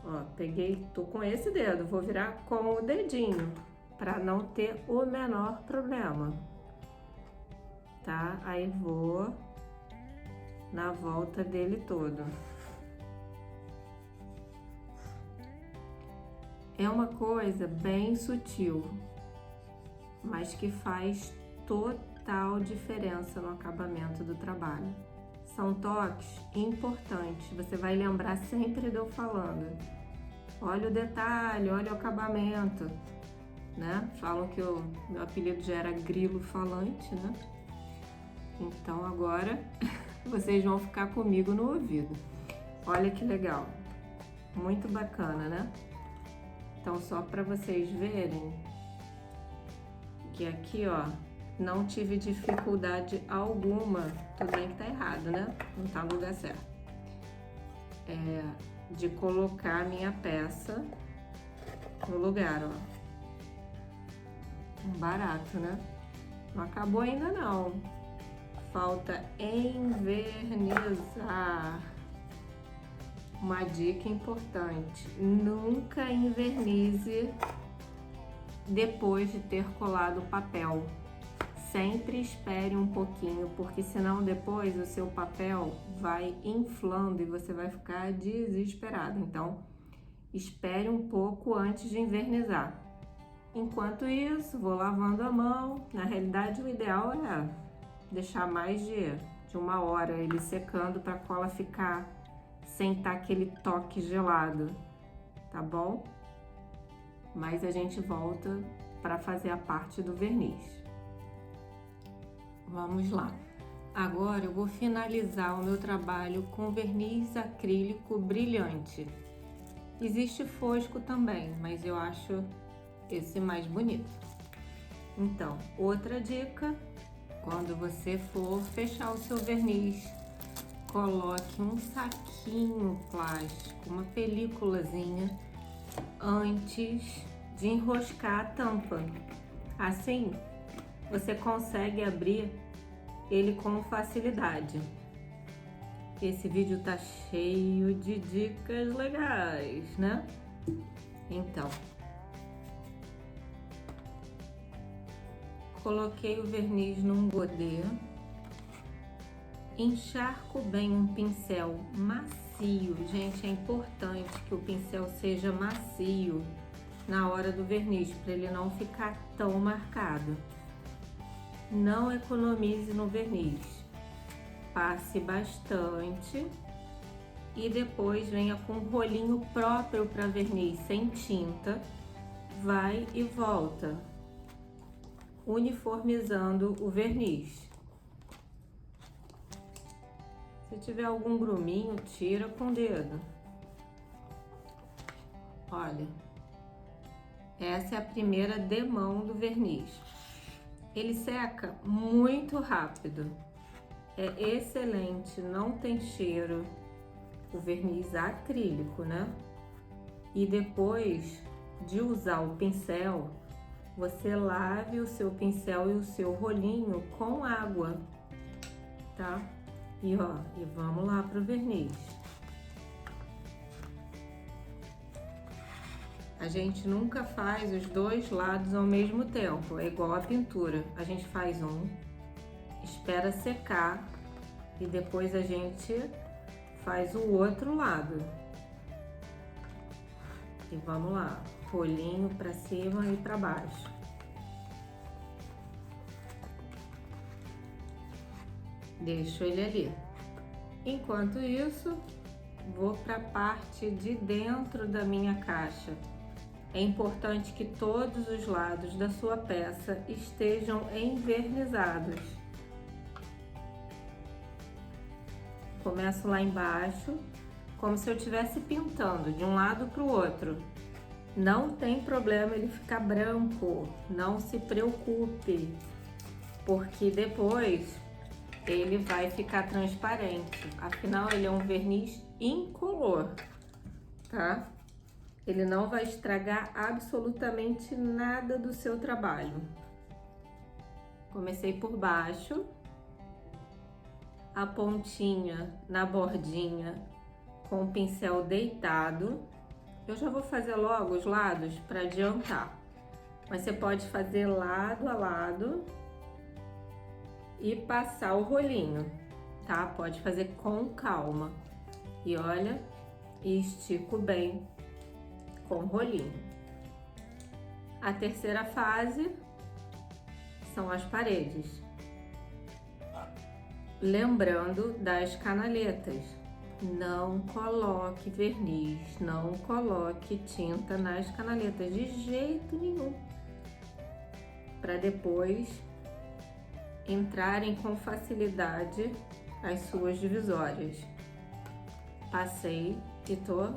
Ó, peguei, tô com esse dedo, vou virar com o dedinho, pra não ter o menor problema. Tá? Aí vou na volta dele todo. É uma coisa bem sutil, mas que faz total diferença no acabamento do trabalho. São toques importantes, você vai lembrar sempre de eu falando. Olha o detalhe, olha o acabamento, né? Falam que o meu apelido já era grilo falante, né? Então agora vocês vão ficar comigo no ouvido. Olha que legal, muito bacana, né? Então, só para vocês verem que aqui, ó, não tive dificuldade alguma. Tudo bem que tá errado, né? Não tá no lugar certo. De colocar a minha peça no lugar, ó. Um barato, né? Não acabou ainda não. falta envernizar. Uma dica importante: nunca envernize depois de ter colado o papel. Sempre espere um pouquinho, porque senão depois o seu papel vai inflando e você vai ficar desesperado. Então, espere um pouco antes de envernizar. Enquanto isso, vou lavando a mão. Na realidade, o ideal é deixar mais de 1 hora ele secando para a cola ficar sem estar aquele toque gelado, tá bom? Mas a gente volta para fazer a parte do verniz. Vamos lá. Agora eu vou finalizar o meu trabalho com verniz acrílico brilhante. Existe fosco também, mas eu acho esse mais bonito. Então, outra dica: quando você for fechar o seu verniz, coloque um saquinho plástico, uma películazinha, antes de enroscar a tampa. Assim, você consegue abrir ele com facilidade. Esse vídeo tá cheio de dicas legais, né? Então, coloquei o verniz num godê, encharco bem um pincel macio. Gente, é importante que o pincel seja macio na hora do verniz, para ele não ficar tão marcado. Não economize no verniz, passe bastante e depois venha com um rolinho próprio para verniz, sem tinta, vai e volta, uniformizando o verniz. Se tiver algum gruminho, tira com o dedo. Olha, essa é a primeira demão do verniz. Ele seca muito rápido, é excelente, não tem cheiro, o verniz acrílico, né? E depois de usar o pincel, você lave o seu pincel e o seu rolinho com água, tá? E ó, e vamos lá pro verniz. A gente nunca faz os dois lados ao mesmo tempo, é igual a pintura. A gente faz um, espera secar e depois a gente faz o outro lado. E vamos lá, rolinho para cima e para baixo. Deixo ele ali. Enquanto isso, vou para a parte de dentro da minha caixa. É importante que todos os lados da sua peça estejam envernizados. Começo lá embaixo, como se eu estivesse pintando de um lado para o outro. Não tem problema ele ficar branco, não se preocupe, porque depois ele vai ficar transparente. Afinal, ele é um verniz incolor, tá? Ele não vai estragar absolutamente nada do seu trabalho. Comecei por baixo, a pontinha na bordinha com o pincel deitado. Eu já vou fazer logo os lados para adiantar, mas você pode fazer lado a lado e passar o rolinho, tá? Pode fazer com calma. E olha, estico bem com o rolinho. A terceira fase são as paredes. Lembrando das canaletas, não coloque verniz, não coloque tinta nas canaletas de jeito nenhum, para depois entrarem com facilidade as suas divisórias. Passei e tô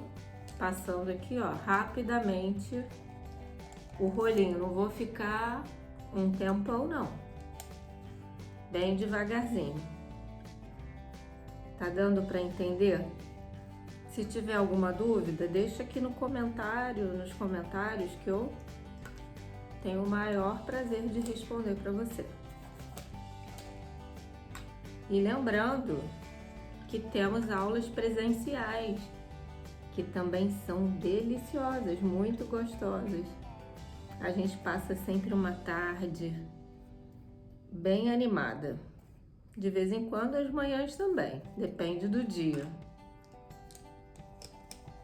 passando aqui, ó, rapidamente o rolinho. Não vou ficar um tempão, não. Bem devagarzinho. Tá dando para entender? Se tiver alguma dúvida, deixa aqui no comentário, nos comentários, que eu tenho o maior prazer de responder para você. E lembrando que temos aulas presenciais, que também são deliciosas, muito gostosas. A gente passa sempre uma tarde bem animada. De vez em quando as manhãs também, depende do dia.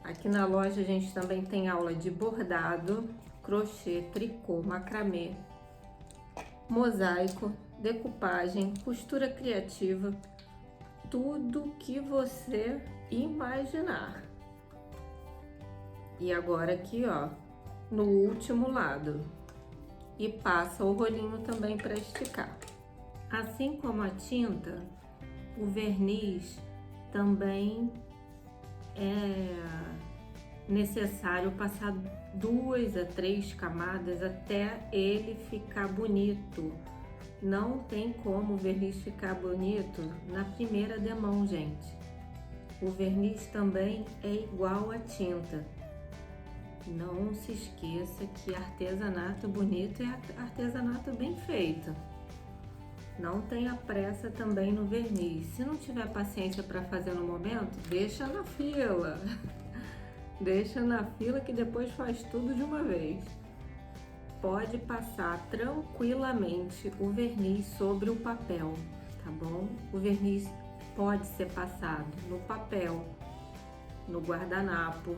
Aqui na loja a gente também tem aula de bordado, crochê, tricô, macramê, mosaico, decupagem, costura criativa, tudo que você imaginar. E agora aqui, ó, no último lado. E passa o rolinho também para esticar. Assim como a tinta, o verniz também é necessário passar 2 a 3 camadas até ele ficar bonito. Não tem como o verniz ficar bonito na primeira demão, gente. O verniz também é igual à tinta. Não se esqueça que artesanato bonito é artesanato bem feito. Não tenha pressa também no verniz. Se não tiver paciência para fazer no momento, deixa na fila. Deixa na fila que depois faz tudo de uma vez. Pode passar tranquilamente o verniz sobre o papel, tá bom? O verniz pode ser passado no papel, no guardanapo.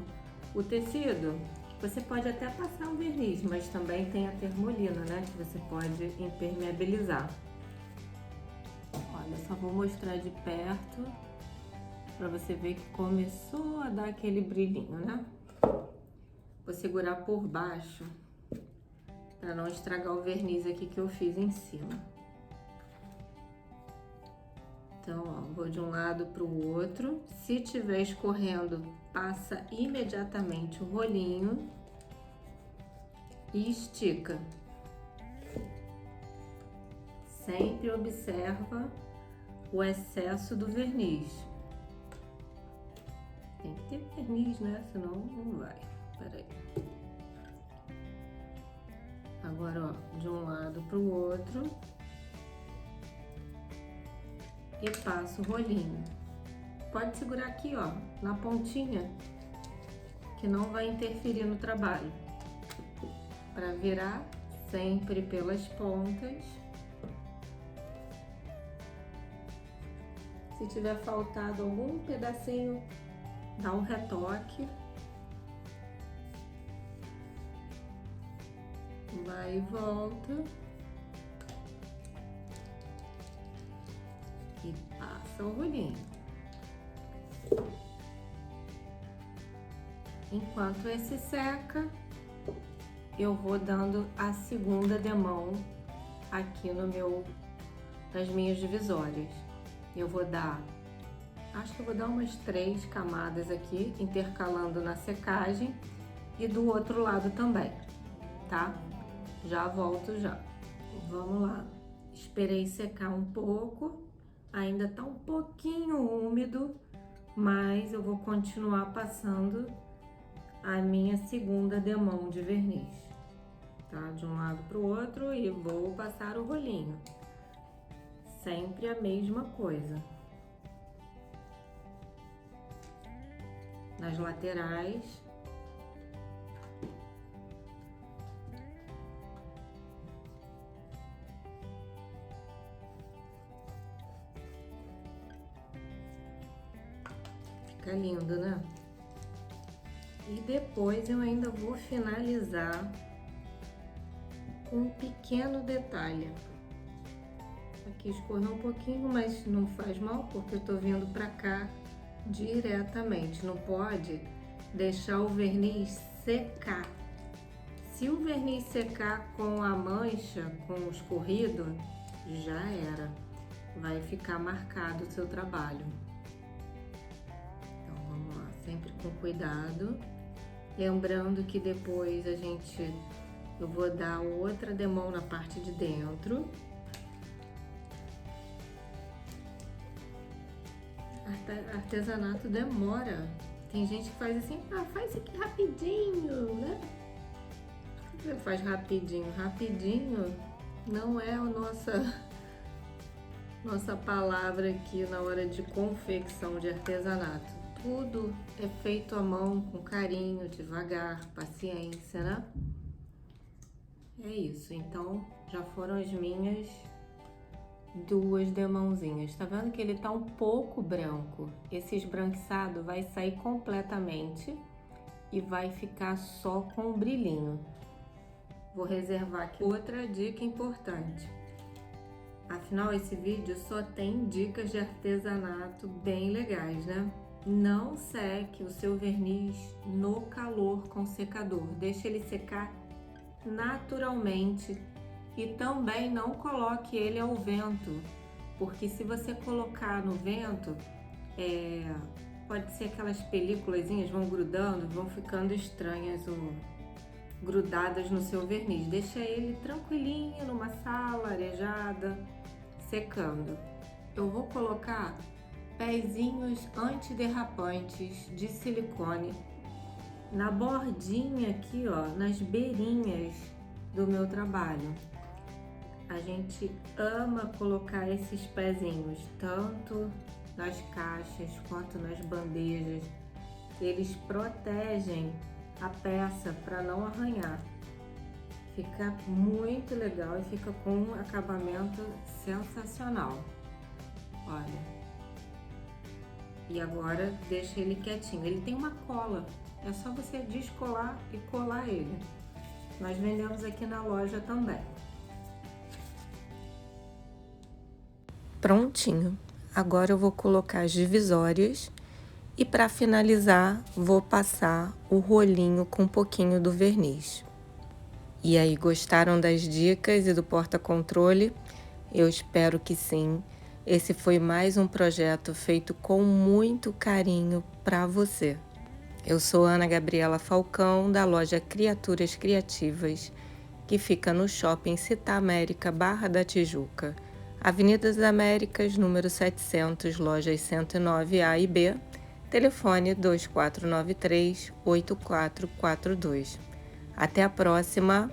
O tecido, você pode até passar o verniz, mas também tem a termolina, né? Que você pode impermeabilizar. Olha, só vou mostrar de perto para você ver que começou a dar aquele brilhinho, né? Vou segurar por baixo para não estragar o verniz aqui que eu fiz em cima. Então, ó, vou de um lado para o outro. Se tiver escorrendo, passa imediatamente o rolinho e estica. Sempre observa o excesso do verniz. Tem que ter verniz, né? Senão não vai. Peraí. Agora, ó, de um lado para o outro. E passo o rolinho. Pode segurar aqui, ó, na pontinha, que não vai interferir no trabalho. Para virar sempre pelas pontas. Se tiver faltado algum pedacinho, dá um retoque. Vai e volta. E passa o rolinho. Enquanto esse seca, eu vou dando a segunda demão aqui nas minhas divisórias. Eu vou dar, acho que eu vou dar umas 3 camadas aqui, intercalando na secagem e do outro lado também, tá? Já volto já. Vamos lá. Esperei secar um pouco. Ainda tá um pouquinho úmido, mas eu vou continuar passando a minha segunda demão de verniz, tá? De um lado para o outro e vou passar o rolinho. Sempre a mesma coisa. Nas laterais. Fica lindo, né? E depois eu ainda vou finalizar com um pequeno detalhe. Aqui escorreu um pouquinho, mas não faz mal, porque eu tô vindo pra cá diretamente. Não pode deixar o verniz secar. Se o verniz secar com a mancha, com o escorrido, já era. Vai ficar marcado o seu trabalho. Sempre com cuidado, lembrando que depois eu vou dar outra demão na parte de dentro. Artesanato demora. Tem gente que faz assim, faz isso aqui rapidinho, né? Você faz rapidinho, rapidinho não é Nossa palavra aqui na hora de confecção de artesanato. Tudo é feito à mão, com carinho, devagar, paciência, né? É isso, então já foram as minhas 2 demãozinhas. Tá vendo que ele tá um pouco branco? Esse esbranquiçado vai sair completamente e vai ficar só com o brilhinho. Vou reservar aqui outra dica importante. Afinal, esse vídeo só tem dicas de artesanato bem legais, né? Não seque o seu verniz no calor com secador. Deixe ele secar naturalmente e também não coloque ele ao vento, porque se você colocar no vento, pode ser aquelas películazinhas vão grudando, vão ficando estranhas ou grudadas no seu verniz. Deixa ele tranquilinho numa sala arejada, secando. Eu vou colocar pezinhos antiderrapantes de silicone na bordinha aqui, ó, nas beirinhas do meu trabalho. A gente ama colocar esses pezinhos, tanto nas caixas quanto nas bandejas. Eles protegem a peça para não arranhar. Fica muito legal e fica com um acabamento sensacional. Olha. E agora deixa ele quietinho. Ele tem uma cola, é só você descolar e colar ele. Nós vendemos aqui na loja também. Prontinho. Agora eu vou colocar as divisórias e para finalizar vou passar o rolinho com um pouquinho do verniz. E aí, gostaram das dicas e do porta-controle? Eu espero que sim. Esse foi mais um projeto feito com muito carinho para você. Eu sou Ana Gabriela Falcão, da loja Criaturas Criativas, que fica no Shopping Città América, Barra da Tijuca, Avenida das Américas, número 700, lojas 109A e B, telefone 2493-8442. Até a próxima!